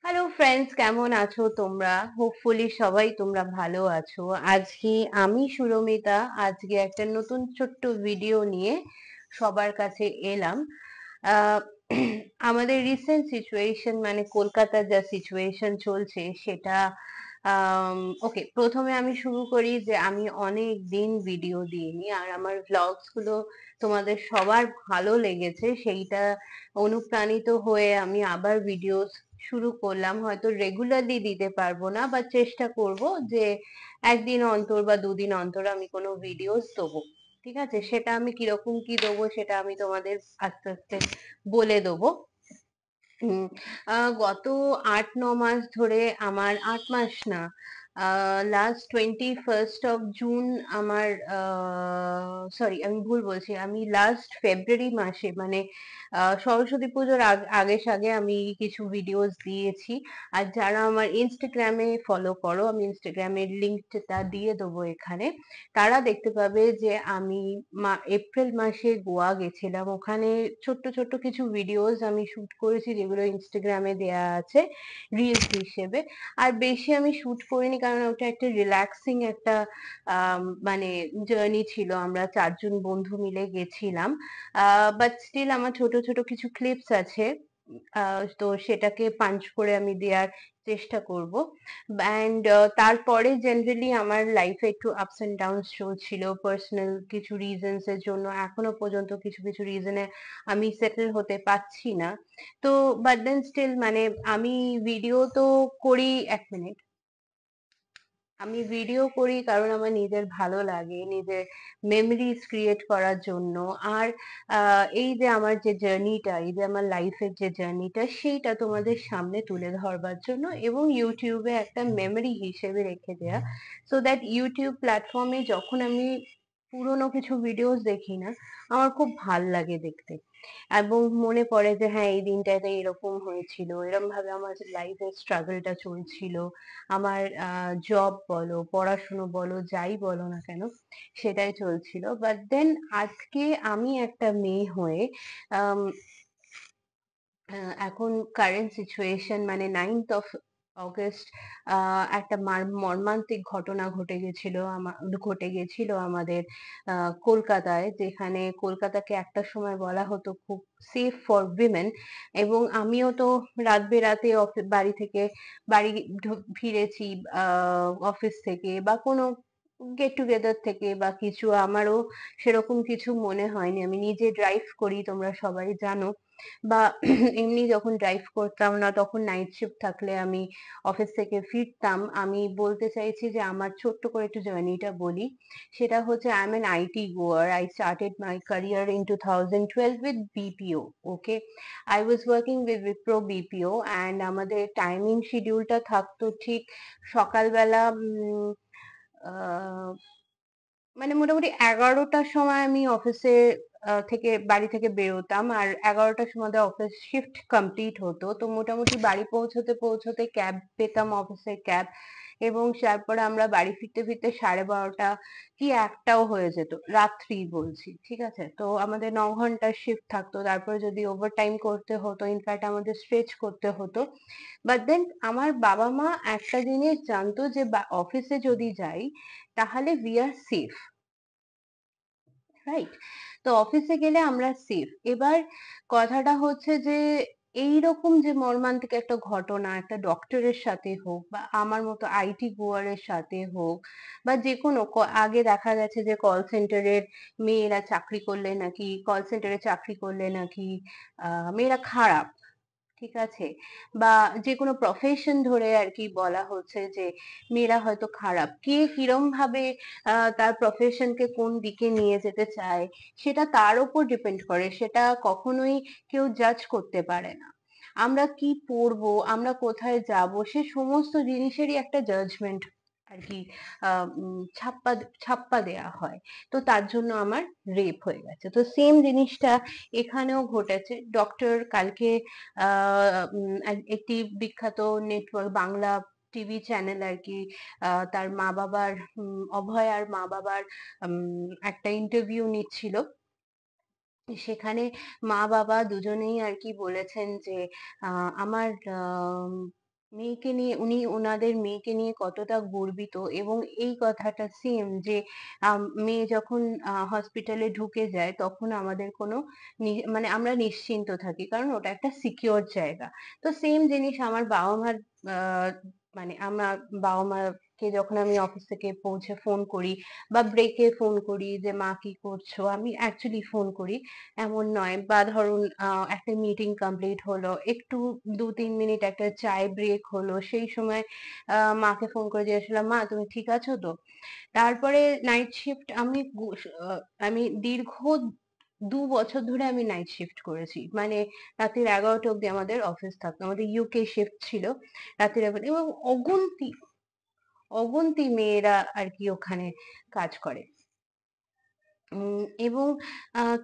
Hello friends, কেমন আছো তোমরা? হোপফুলি সবাই তোমরা ভালো আছো। আজকে আমি সুরমিতা আজকে একটা নতুন ছোট্ট ভিডিও নিয়ে সবার কাছে এলাম। আহ, আমাদের রিসেন্ট সিচুয়েশন মানে কলকাতার যা সিচুয়েশন চলছে সেটা ওকে, প্রথমে আমি শুরু করি যে আমি অনেক দিন ভিডিও দিইনি, আর আমার ভ্লগস গুলো তোমাদের সবার ভালো লেগেছে, সেইটা অনুপ্রাণিত হয়ে আমি আবার ভিডিও শুরু করলাম। হয়তো রেগুলারলি দিতে পারবো না, বা চেষ্টা করব যে একদিন অন্তর বা দুদিন অন্তর আমি কোনো ভিডিওস দেবো। ঠিক আছে, সেটা আমি কিরকম কি দেবো সেটা আমি তোমাদের আস্তে আস্তে বলে দেবো। হুম, গত 8-9 মাস ধরে, আমার 8 মাস না, লাস্ট 21st of June আমার, সরি আমি ভুল বলছি, আমি লাস্ট ফেব্রুয়ারি মাসে মানে সরস্বতী পুজোর আগে সাগে আমি কিছু ভিডিওস দিয়েছি। আর যারা আমার ইনস্টাগ্রামে ফলো করো, আমি ইনস্টাগ্রামের লিঙ্কটা দিয়ে দেবো এখানে, তারা দেখতে পাবে যে আমি এপ্রিল মাসে গোয়া গেছিলাম। ওখানে ছোট্ট ছোট্ট কিছু ভিডিওস আমি শুট করেছি, যেগুলো ইনস্টাগ্রামে দেয়া আছে রিলস হিসেবে। আর বেশি আমি শুট করিনি, কারণ ওটা একটা রিল্যাক্সিং একটা মানে জার্নি ছিল। আমরা 4 জন বন্ধু মিলে গেছিলাম। বাট স্টিল আমার ছোট ছোট কিছু ক্লিপস আছে, তো সেটাকে পাঞ্চ করে আমি দেওয়ার চেষ্টা করব। অ্যান্ড তারপরে জেনারেলি আমার লাইফে একটু আপস এন্ড ডাউনস চলছিল, পার্সোনাল কিছু রিজনস এর জন্য এখনো পর্যন্ত কিছু কিছু রিজনে আমি সেটেল হতে পারছি না। তো বাট দেন স্টিল মানে আমি ভিডিও তো করি। 1 মিনিট। আমি ভিডিও করি কারণ আমার নিজের ভালো লাগে, নিজের মেমরিজ ক্রিয়েট করার জন্য। আর এই যে আমার যে জার্নিটা, এই যে আমার লাইফের যে জার্নিটা, সেইটা তোমাদের সামনে তুলে ধরবার জন্য, এবং ইউটিউবে একটা মেমরি হিসেবে রেখে দেয়া, সো দ্যাট ইউটিউব প্ল্যাটফর্মে যখন আমি পুরোনো কিছু ভিডিওস দেখি না, আমার খুব ভাল লাগে দেখতে, এবং মনে পড়ে যে হ্যাঁ, এই দিনটাতে এরকম হয়েছিল, এরকম ভাবে আমার লাইফের স্ট্রাগলটা চলছিল। আমার জব বলো, পড়াশুনো বলো, যাই বলো না কেন, সেটাই চলছিল। বাট দেন আজকে আমি একটা মেয়ে হয়ে, আম, এখন কারেন্ট সিচুয়েশন মানে 9th of August, একটা মর্মান্তিক ঘটনা ঘটে গেছিল আমাদের কলকাতায়, যেখানে কলকাতাকে একটা সময় বলা হতো খুব সেফ ফর উইমেন। এবং আমিও তো রাত বেরাতে বাড়ি ফিরেছি অফিস থেকে, বা কোনো গেট টুগেদার থেকে বা কিছু, আমারও সেরকম কিছু মনে হয়নি। আমি নিজে ড্রাইভ করি, তোমরা সবাই জানো। বা এমনি যখন ড্রাইভ করতাম না, তখন নাইট শিফট থাকলে আমি অফিস থেকে ফিরতাম। আমি বলতে চাইছি যে আমার ছোট্ট করে একটু জার্নিটা বলি। সেটা হচ্ছে, আই এম এন আইটি গোয়ার। I started my career in 2012 with BPO. Okay, I was working with Wipro BPO, and আমাদের টাইমিং শিডিউলটা থাকতো ঠিক সকালবেলা, আহ, মানে মোটামুটি 11টার সময় আমি অফিসে থেকে বাড়ি থেকে বেরোতাম, আর 11টার সময় অফিস শিফট কমপ্লিট হতো। তো মোটামুটি বাড়ি পৌঁছতে পৌঁছতে ক্যাব পেতাম, অফিসের ক্যাব, এবং তারপরে আমরা বাড়ি ফিরতে ফিরতে 12:30 কি 1টাও হয়ে যেত, রাত্রি বলছি, ঠিক আছে। তো আমাদের 9 ঘন্টার শিফট থাকতো, তারপরে যদি ওভার টাইম করতে হতো, ইনফ্যাক্ট আমাদের স্ট্রেচ করতে হতো। বাট দেন আমার বাবা মা একটা জিনিস জানতো, যে অফিসে যদি যাই তাহলে উই আর সেফ, রাইট? তো অফিসে গেলে আমরা সেফ। এবার কথাটা হচ্ছে যে এইরকম যে মর্মান্তিক একটা ঘটনা একটা ডক্টরের সাথে হোক, বা আমার মতো আইটি গোয়ারের সাথে হোক, বা যে কোনো আগে দেখা গেছে যে কল সেন্টারে চাকরি করলে নাকি মেয়েরা খারাপ, ঠিক আছে, বা যে কোনো প্রফেশন ধরে আর কি বলা হচ্ছে যে মেয়েরা হয়তো খারাপ। কে কিরম ভাবে তার প্রফেশনকে কোন দিকে নিয়ে যেতে চায়, সেটা তার উপর ডিপেন্ড করে, সেটা কখনোই কেউ জাজ করতে পারে না। আমরা কি পড়বো, আমরা কোথায় যাব, সে সমস্ত জিনিসেরই একটা জাজমেন্ট আর কি, ছাপ্পা ছাপ্পা দেয়া হয়। তো তার জন্য আমার রেপ হয়ে গেছে। তো সেম জিনিসটা এখানেও ঘটেছে। ডক্টর কালকে একটি বিখ্যাত নেটওয়ার্ক বাংলা টিভি চ্যানেল আর কি, তার মা বাবার, অভয় আর মা বাবার একটা ইন্টারভিউ নিচ্ছিল। সেখানে মা বাবা দুজনেই আর কি বলেছেন যে আমার মেয়েকে নিয়ে উনি ওনাদের মেয়েকে নিয়ে কতটা গর্বিত, এবং এই কথাটা সেম যে মেয়ে যখন হসপিটালে ঢুকে যায় তখন আমাদের কোনো মানে আমরা নিশ্চিন্ত থাকি, কারণ ওটা একটা সিকিউর জায়গা। তো সেম জিনিস আমার বাবা মার, আহ, মানে আমার বাবা মাকে যখন আমি অফিস থেকে পৌঁছে ফোন করি বা ব্রেকে ফোন করি যে মা কি করছো, আমি অ্যাকচুয়ালি ফোন করি, এমন নয়। বা ধরুন একটা মিটিং কমপ্লিট হলো, একটু 2-3 মিনিট একটা চায় ব্রেক হলো, সেই সময় মাকে ফোন করে জিজ্ঞেস, মা তুমি ঠিক আছো তো? তারপরে নাইট শিফট আমি দীর্ঘ 2 বছর ধরে আমি নাইট শিফট করেছি, মানে রাত্রির 11টা অব্দি আমাদের অফিস থাকতো, আমাদের ইউকে শিফট ছিল রাত্রির 11, এবং অগুন্তি অগুন্তি মেয়েরা আর কি ওখানে কাজ করে। এবং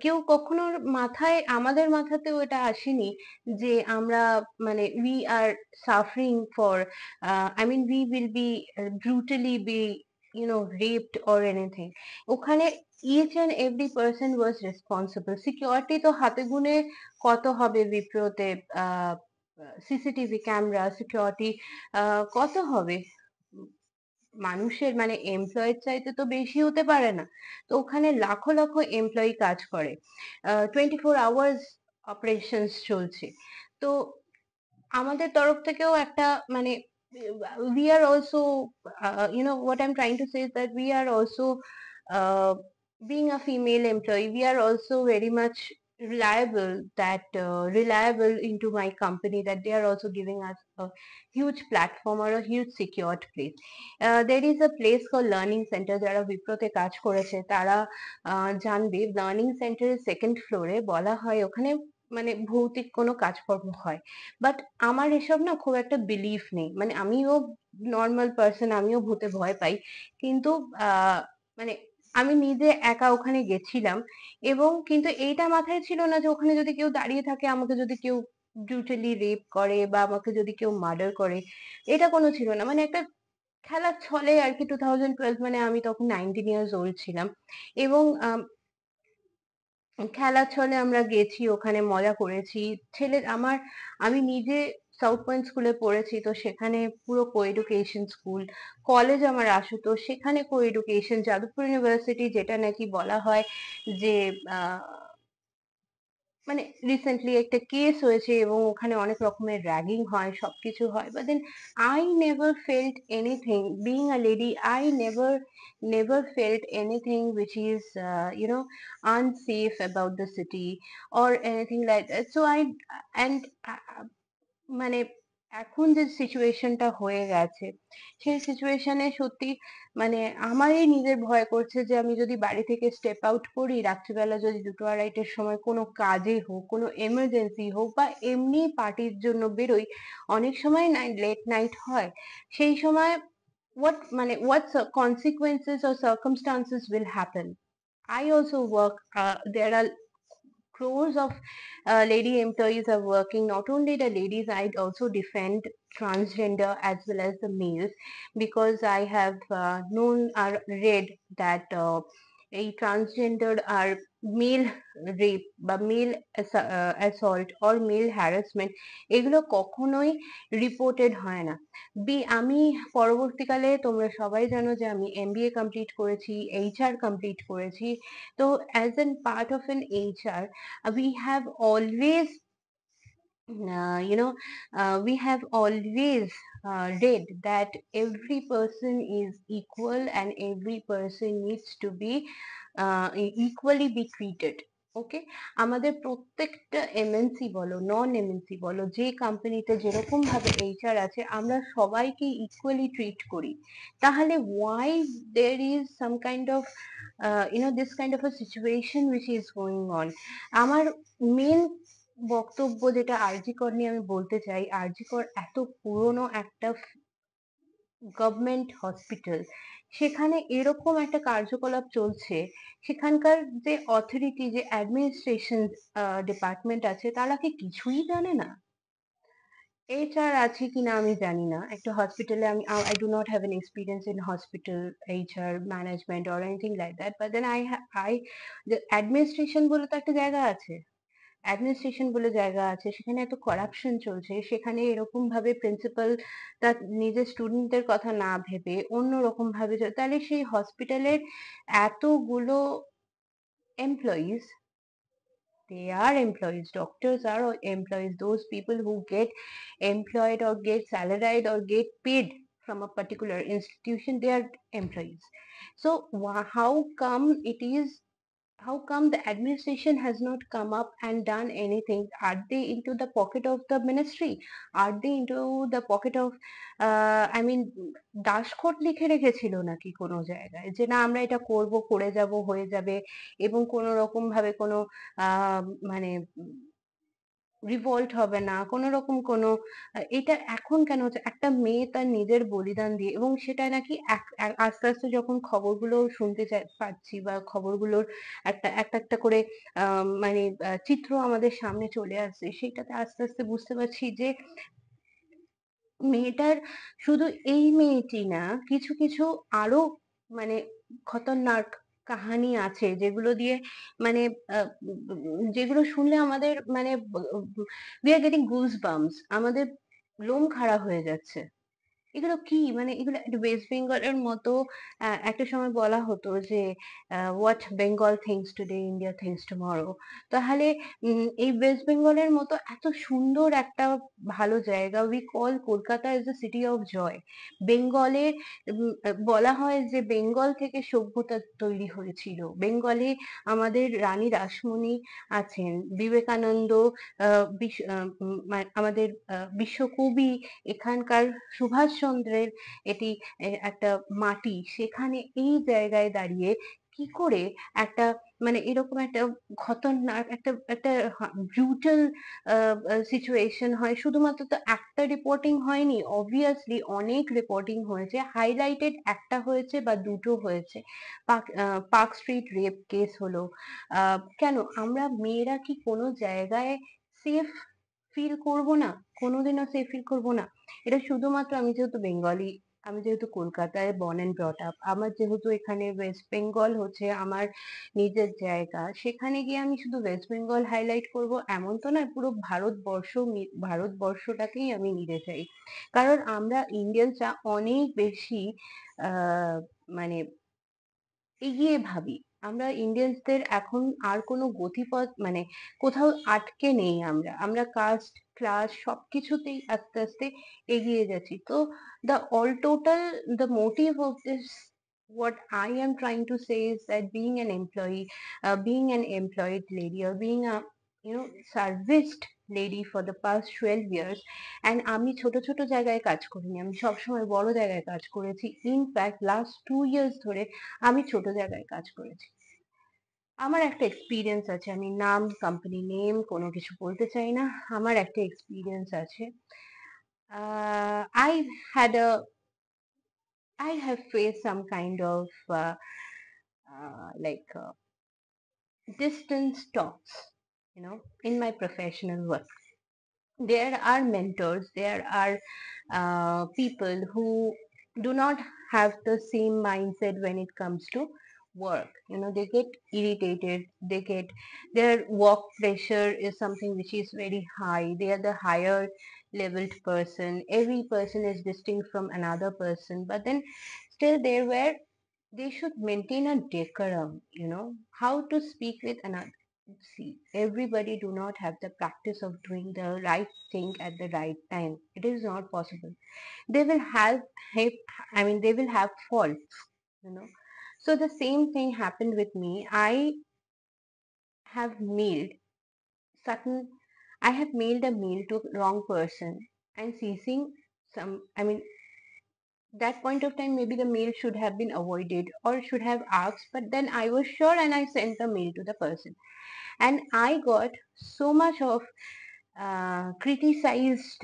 কেউ কখনো আমাদের মাথাতেও এটা আসেনি যে আমরা মানে we are suffering for, I mean we will be brutally be raped or anything. ওখানে each and every person was responsible. Security তো হাতে গুনে কত হবে বিপ্রোতে, সিসিটিভি ক্যামেরা সিকিউরিটি কত হবে, মানুষের মানে এমপ্লয়ের চাইতে তো বেশি হতে পারে না। তো ওখানে লাখো লাখো এমপ্লয়ি কাজ করে, 24 আওয়ার্স অপারেশনস চলছে। তো আমাদের তরফ থেকেও একটা মানে we are also, what I'm trying to say is that we are also, uh, being a female employee, we are also very much reliable into my company, that they are also giving us a huge platform or a huge secured place. There is a place called Learning Center, যারা বিপ্রতে কাজ করেছে তারা জানবে, learning সেন্টারের second ফ্লোরে বলা হয় ওখানে মানে ভৌতিক কোনো কাজকর্ম হয়। বাট আমার এসব না খুব একটা বিলিফ নেই, মানে আমিও নর্মাল পার্সন, আমিও ভূতে ভয় পাই, কিন্তু মানে আমি নিজে একা ওখানে গেছিলাম, এবং কিন্তু এইটা মাথায় ছিল না যে ওখানে যদি কেউ দাঁড়িয়ে থাকে, আমাকে যদি কেউ ব্রুটালি রেপ করে বা আমাকে যদি কেউ মার্ডার করে, এটা কোনো ছিল না। মানে একটা খেলার ছলে আর কি, 2012, মানে আমি তখন 19 ইয়ার্স ওল্ড ছিলাম, এবং খেলার ছলে আমরা গেছি, ওখানে মজা করেছি। আমি নিজে সাউথ পয়েন্ট স্কুলে পড়েছি, তো সেখানে পুরো কো এডুকেশন স্কুল। কলেজ আমার আশুতোষ, সেখানে কো এডুকেশন। যাদবপুর ইউনিভার্সিটি, যেটা নাকি বলা হয় যে মানে রিসেন্টলি একটা কেস হয়েছে এবং ওখানে অনেক রকমের র্যাগিং হয়, সবকিছু হয়, but then I never felt anything being a lady, I never felt anything which is unsafe about the city or anything like that. So I and মানে এখন যে সিচুয়েশনটা হয়ে গেছে, সেই সিচুয়েশনে সত্যি মানে আমারই নিজের ভয় করছে যে আমি যদি বাড়ি থেকে স্টেপ আউট করি রাত্রিবেলা, যদি 2টো আড়াইটের সময় কোনো কাজে হোক, কোনো এমার্জেন্সি হোক, বা এমনি পার্টির জন্য বেরোই, অনেক সময় লেট নাইট হয়, সেই সময় what consequences or circumstances will happen. I also work, there are crores of lady employees are working. Not only the ladies, I also defend transgender as well as the males, because I have known or read that এই transgender আর male rape বা male assault or male harassment, এগুলো কখনোই reported হয় না। আমি পরবর্তীকালে, তোমরা সবাই জানো যে আমি এমবিএ কমপ্লিট করেছি, এইচআর কমপ্লিট করেছি। তো as an part of an HR, we have always we have always read that every person is equal and every person needs to be equally be treated. ওকে, আমাদের প্রত্যেকটা MNC বলো নন MNC বলো, যে কোম্পানিতে যেরকম ভাবে এইচআর আছে, আমরা সবাইকে ইকুয়ালি ট্রিট করি। তাহলে why there is some kind of this kind of a situation which is going on? আমার মেন বক্তব্য যেটা আরজি কর নিয়ে আমি বলতে চাই, আরজি কর এত পুরনো একটা গভর্নমেন্ট হসপিটাল, সেখানে এরকম একটা কার্যকলাপ চলছে, সেখানকার যে অথরিটি, যে অ্যাডমিনিস্ট্রেশন ডিপার্টমেন্ট আছে, তারা কি কিছুই জানে না? এইচআর আছে কিনা আমি জানি না, একটা হসপিটালে আমি I do not have an experience in hospital HR management or anything like that, but then I administration বলে তো একটা জায়গা আছে, অ্যাডমিনিস্ট্রেশন বলে জায়গা আছে, সেখানে এত করাপশন চলছে, সেখানে এরকম ভাবে প্রিন্সিপাল তার নিজের স্টুডেন্টদের কথা না ভেবে অন্যরকম ভাবে তাহলে সেই হসপিটালের এতগুলো employees, they are employees, doctors are employees, those people who get employed or get salaried or get paid from a particular institution, they are employees. So how come it is, how come the administration has not come up and done anything? Are they into the pocket of the ministry? Are they into the pocket of I mean দাসখত লিখে রেখেছিল নাকি কোনো জায়গায় যে না আমরা এটা করব, করে যাব, হয়ে যাবে, এবং কোনো রকম ভাবে কোনো আহ মানে রিভল্ট হবে না, কোনো রকম কোনো এটা এখন কেন হচ্ছে? একটা মেয়ে তার নিজের বলিদান দিয়ে, এবং সেটা নাকি আস্তে আস্তে যখন খবরগুলো শুনতে পাচ্ছি বা খবরগুলোর একটা একটা করে মানে চিত্র আমাদের সামনে চলে আসছে, সেটাতে আস্তে আস্তে বুঝতে পারছি যে মেয়েটার শুধু এই মেয়েটি না, কিছু কিছু আরো মানে খতরনাক কাহানি আছে যেগুলো দিয়ে মানে যেগুলো শুনলে আমাদের মানে we are getting goose bumps, আমাদের লোম খাড়া হয়ে যাচ্ছে। এগুলো কি মানে এগুলো ওয়েস্ট বেঙ্গলের মতো একটা সময় বলা হতো যে what Bengal things today India things tomorrow. তাহলে এই ওয়েস্ট বেঙ্গলের মতো এত সুন্দর একটা ভালো জায়গা, we call Kolkata is the city of joy. বেঙ্গলে বলা হয় যে বেঙ্গল থেকে সভ্যতা তৈরি হয়েছিল, বেঙ্গলে আমাদের রানী রাসমণি আছেন, বিবেকানন্দ আমাদের বিশ্বকবি, এখানকার সুভাষচন্দ্রের এটি একটা মাটি, সেখানে এই জায়গায় দাঁড়িয়ে কি করে একটা মানে এরকম একটা খতরনাক একটা একটা ব্রুটাল সিচুয়েশন হয়? শুধুমাত্র তো একটা রিপোর্টিং হয়নি, অবভিয়াসলি অনেক রিপোর্টিং হয়েছে, হাইলাইটেড একটা হয়েছে বা দুটো হয়েছে। পার্ক স্ট্রিট রেপ কেস হলো, কেন আমরা মেয়েরা কি কোনো জায়গায় সেফ ফিল করব না? কোনোদিনও সেফ ফিল করবো না? এটা শুধুমাত্র আমি যেহেতু বেঙ্গলি, আমি যেহেতু কলকাতায় বর্ন এন্ড ব্রট আপ, আমার যেহেতু এখানে ওয়েস্ট বেঙ্গল হচ্ছে আমার নিজের জায়গা, সেখানে গিয়ে আমি শুধু ওয়েস্ট বেঙ্গল হাইলাইট করব এমন তো নয়, পুরো ভারতবর্ষটাকেই আমি নিতে চাই। কারণ আমরা ইন্ডিয়ানসরা অনেক বেশি আহ মানে এগিয়ে ভাবি। আমরা ইন্ডিয়ানসদের এখন আর কোনো গতিপথ মানে কোথাও আটকে নেই, আমরা আমরা কাস্ট ক্লাস সবকিছুতেই আস্তে আস্তে এগিয়ে যাচ্ছি। তো all total the motive of this, what I am trying to say is that being an employed lady or being a serviced lady for the past 12 years, and আমি ছোট ছোট জায়গায় কাজ করিনি, আমি সবসময় বড় জায়গায় কাজ করেছি। ইনফ্যাক্ট লাস্ট 2 years ধরে আমি ছোট জায়গায় কাজ করেছি। আমার একটা এক্সপিরিয়েন্স আছে, আমি নাম কোম্পানি নেম কোনো কিছু বলতে চাই না, আমার একটা এক্সপিরিয়েন্স আছে। I had a I have faced some kind of like distance talks, in my professional work. There are mentors, there are people who do not have the same mindset when it comes to work. They get irritated, their work pressure is something which is very high, they are the higher leveled person, every person is distinct from another person, but then still they should maintain a decorum, how to speak with another. See, everybody do not have the practice of doing the right thing at the right time. It is not possible. They will they will have faults, you know. So the same thing happened with me. Have mailed certain, I have mailed a mail to wrong person and ceasing some, that point of time maybe the mail should have been avoided or should have asked, but then I was sure and I sent the mail to the person, and I got so much of criticized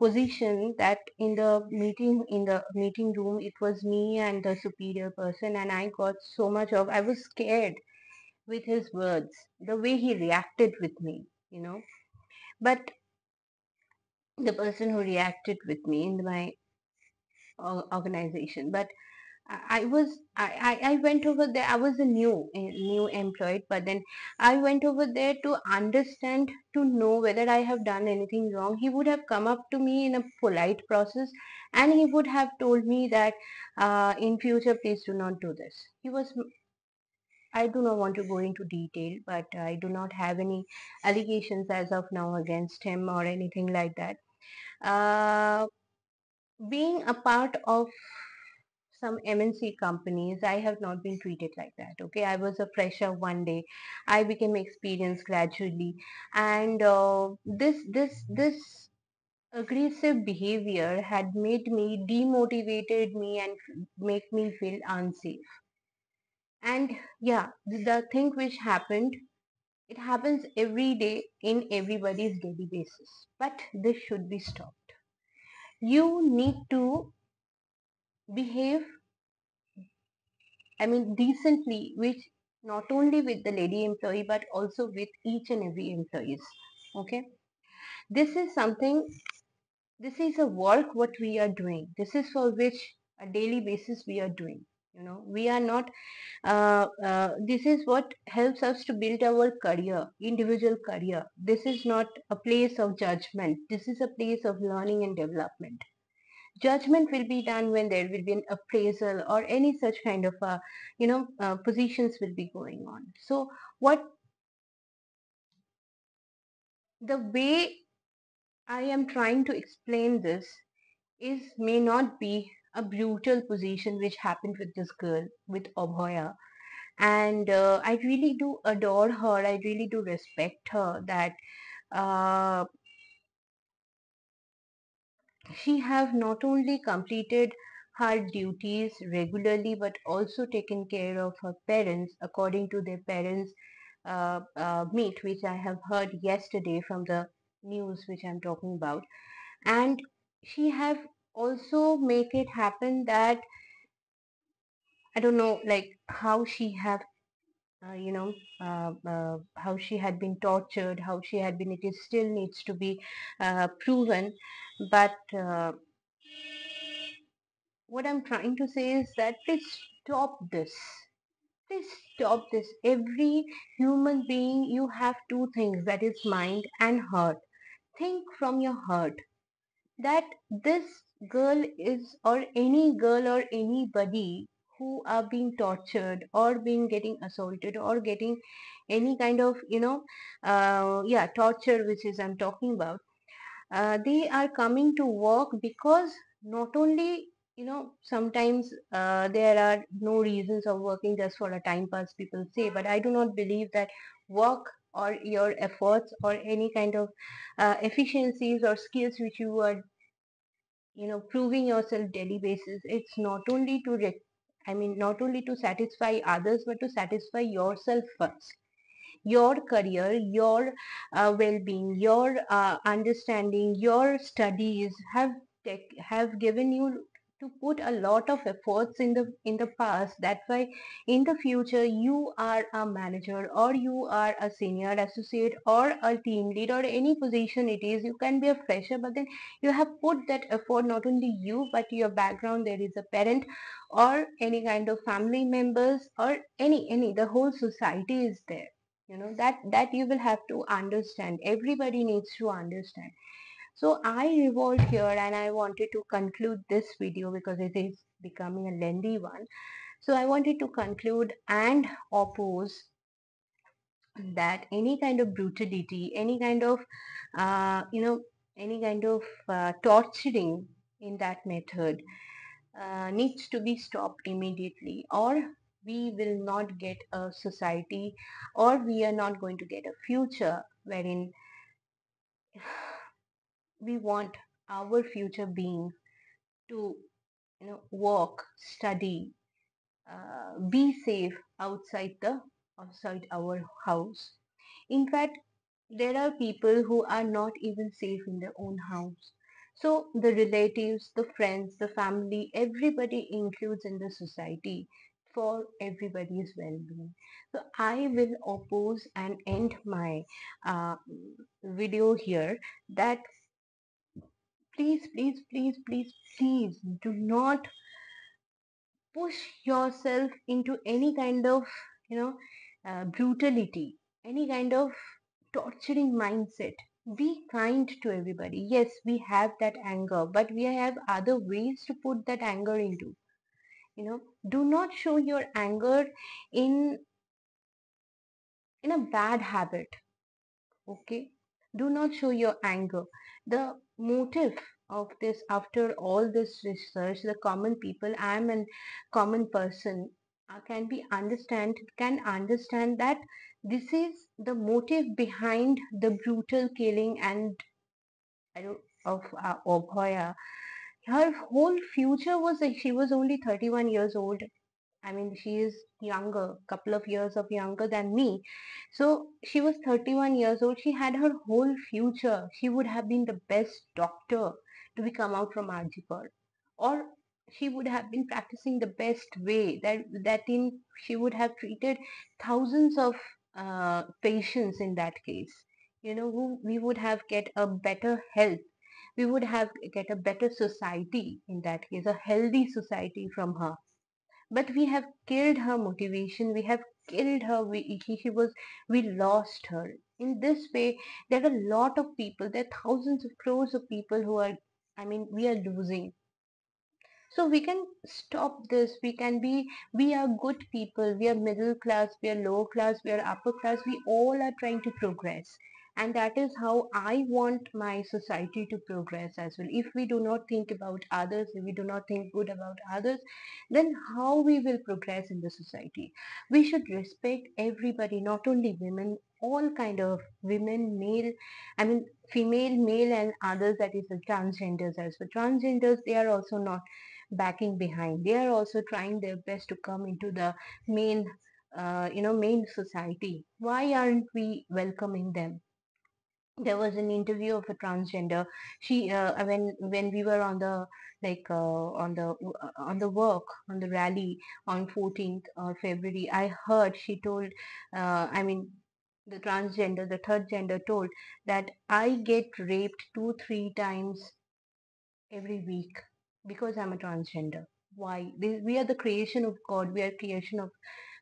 position that in the meeting room it was me and the superior person, and I got so much of, I was scared with his words, the way he reacted with me, but the person who reacted with me in my organization, but I went over there. I was a new employee, but then I went over there to understand, to know whether I have done anything wrong. He would have come up to me in a polite process, and he would have told me that in future, please do not do this. I do not want to go into detail, but I do not have any allegations as of now against him or anything like that. Uh, Being a part of some MNC companies, I have not been treated like that. Okay, I was a fresher one day. I became experienced gradually, and this aggressive behavior had made me demotivated me and make me feel unsafe. And yeah, the thing which happened, it happens every day in everybody's daily basis. But this should be stopped. You need to behave, I mean, decently, which not only with the lady employee but also with each and every employees. Okay, this is something. This is a work what we are doing. This is for which a daily basis we are doing. We are not. This is what helps us to build our career, individual career. This is not a place of judgment. This is a place of learning and development. Judgment will be done when there will be an appraisal or any such kind of positions will be going on. So what the way I am trying to explain this is may not be a brutal position which happened with this girl, with Obhoya. And I really do adore her. I really do respect her that uh, she have not only completed her duties regularly but also taken care of her parents according to their parents meet, which I have heard yesterday from the news which I'm talking about. And she have also make it happen that I don't know, like how she have how she had been tortured, how she had been, it is still needs to be proven. But what I'm trying to say is that please stop this. Please stop this. Every human being, you have two things, that is mind and heart. Think from your heart that this girl is, or any girl or anybody who are being tortured or being getting assaulted or getting any kind of yeah, torture which is I'm talking about, they are coming to work because not only, sometimes there are no reasons of working just for a time pass, people say, but I do not believe that work or your efforts or any kind of efficiencies or skills which you are proving yourself daily basis, it's not only to not only to satisfy others but to satisfy yourself first. Your career, your well-being, your understanding, your studies have given you to put a lot of efforts in the past. That's why in the future you are a manager or you are a senior associate or a team lead or any position it is. You can be a fresher, but then you have put that effort, not only you but your background, there is a parent or any kind of family members or any the whole society is there. That you will have to understand. Everybody needs to understand. So I revolved here and I wanted to conclude this video because it is becoming a lengthy one. So I wanted to conclude and oppose that any kind of brutality, any kind of uh, you know any kind of torturing in that method needs to be stopped immediately, or we will not get a society, or we are not going to get a future wherein we want our future beings to work, study, be safe outside our house. In fact, there are people who are not even safe in their own house. So the relatives, the friends, the family, everybody includes in the society for everybody's well-being. So I will oppose and end my uh, video here that please, please, please, please, please do not push yourself into any kind of, you know, brutality, any kind of torturing mindset. Be kind to everybody. Yes, we have that anger, but we have other ways to put that anger into. Do not show your anger in in a bad habit. Okay, do not show your anger. The motive of this, after all this research, the common people, I am a common person, can understand that this is the motive behind the brutal killing and of Obhoya. Her whole future was like she was only 31 years old. I mean, she is younger, couple of years of younger than me. So she was 31 years old. She had her whole future. She would have been the best doctor to be come out from Arjikar, or she would have been practicing the best way. She would have treated thousands of patients in that case. We would have get a better health. We would have get a better society in that case, a healthy society from her. But we have killed her motivation. We have killed her. We lost her in this way. There are a lot of people, there are thousands of crores of people who are, I mean, we are losing. So we can stop this. We are good people. We are middle class, we are lower class, we are upper class. We all are trying to progress. And that is how I want my society to progress as well. If we do not think about others, if we do not think good about others, then how we will progress in the society? We should respect everybody, not only women, all kind of women, male, I mean female, male and others, that is the transgenders as well. Transgenders, they are also not backing behind. They are also trying their best to come into the main, main society. Why aren't we welcoming them? There was an interview of a transgender. She, when we were on the on the work on the rally on 14th or February, I heard she told, I mean, the transgender, the third gender told that I get raped 2-3 times every week because I'm a transgender. Why? We are the creation of God. We are creation of,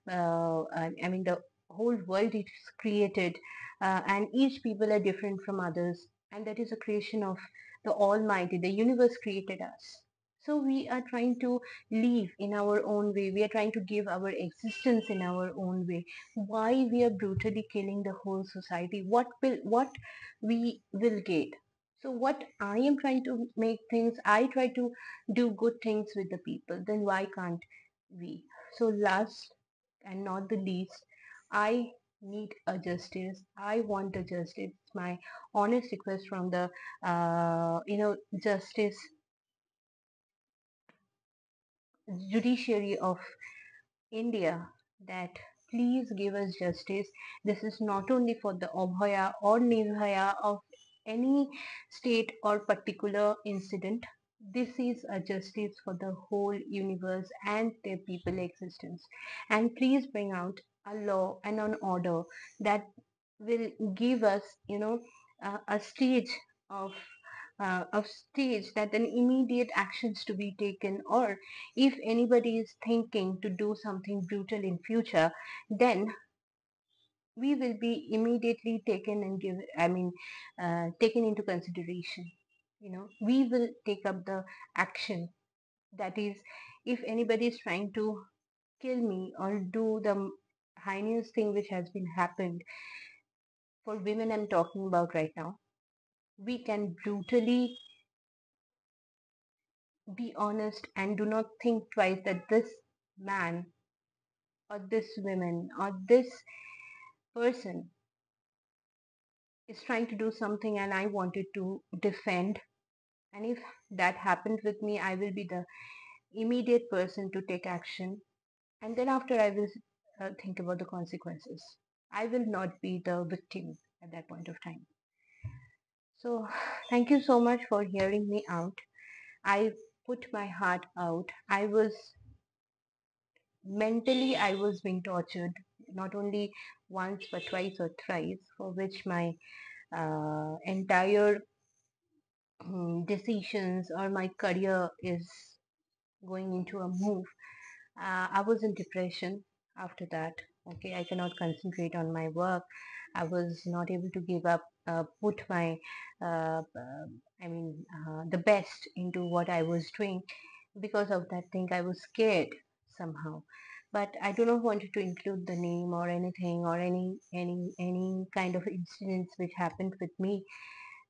I mean, the whole world is created, and each people are different from others, and that is a creation of the Almighty. The universe created us. So we are trying to live in our own way. We are trying to give our existence in our own way. Why we are brutally killing the whole society? What we will get? So what I am trying to make things, I try to do good things with the people. Then why can't we? So last and not the least, I need a justice. I want a justice. It's my honest request from the, justice judiciary of India, that please give us justice. This is not only for the Obhaya or Nirhaya of any state or particular incident. This is a justice for the whole universe and their people existence. And please bring out a law and an order that will give us, a stage of that an immediate actions to be taken, or if anybody is thinking to do something brutal in future, then we will be immediately taken and taken into consideration. We will take up the action. That is, if anybody is trying to kill me or do the heinous thing which has been happened for women, I'm talking about right now, we can brutally be honest and do not think twice that this man or this woman or this person is trying to do something and I wanted to defend. And if that happened with me, I will be the immediate person to take action. And then after, I will think about the consequences. I will not be the victim at that point of time. So, thank you so much for hearing me out. I put my heart out. I was being tortured, not only once but twice or thrice, for which my entire decisions or my career is going into a move. I was in depression after that. Okay, I cannot concentrate on my work. I was not able to give up, put my, the best into what I was doing. Because of that thing, I was scared somehow. But I do not want to include the name or anything or any kind of incidents which happened with me.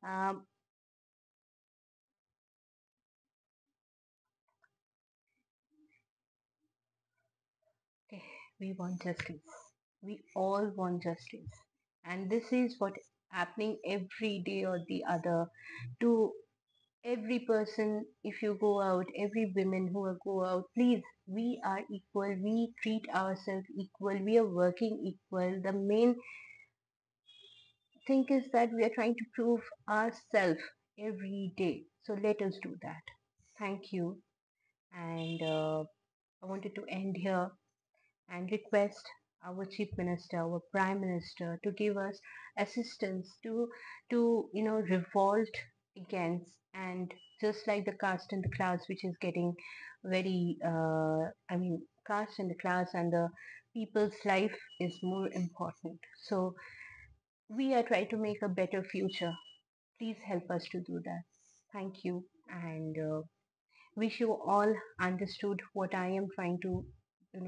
Um, okay, we want justice. We all want justice. And this is what happening every day or the other to every person. If you go out, every women who are go out, please, we are equal. We treat ourselves equal. We are working equal. The main thing is that we are trying to prove ourselves every day. So let us do that. Thank you. And I wanted to end here and request our chief minister, our prime minister, to give us assistance to revolt against, and just like the caste and the class, which is getting very caste and the class and the people's life is more important. So we are trying to make a better future. Please help us to do that. Thank you, and wish you all understood what I am trying to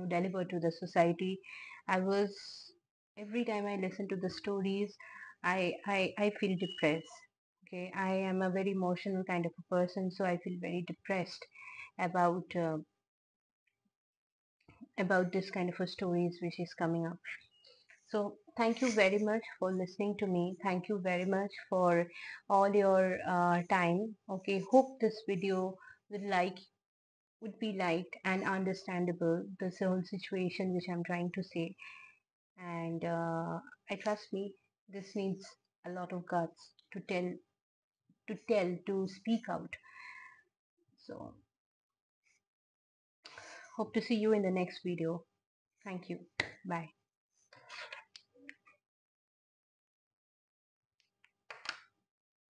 deliver to the society. I was every time I listen to the stories, I feel depressed. Okay, I am a very emotional kind of a person, so I feel very depressed about about this kind of a stories which is coming up. So thank you very much for listening to me. Thank you very much for all your time. Okay, hope this video would be liked and understandable, this whole situation which I'm trying to say. And I trust me, this needs a lot of guts to speak out. So hope to see you in the next video. Thank you. Bye.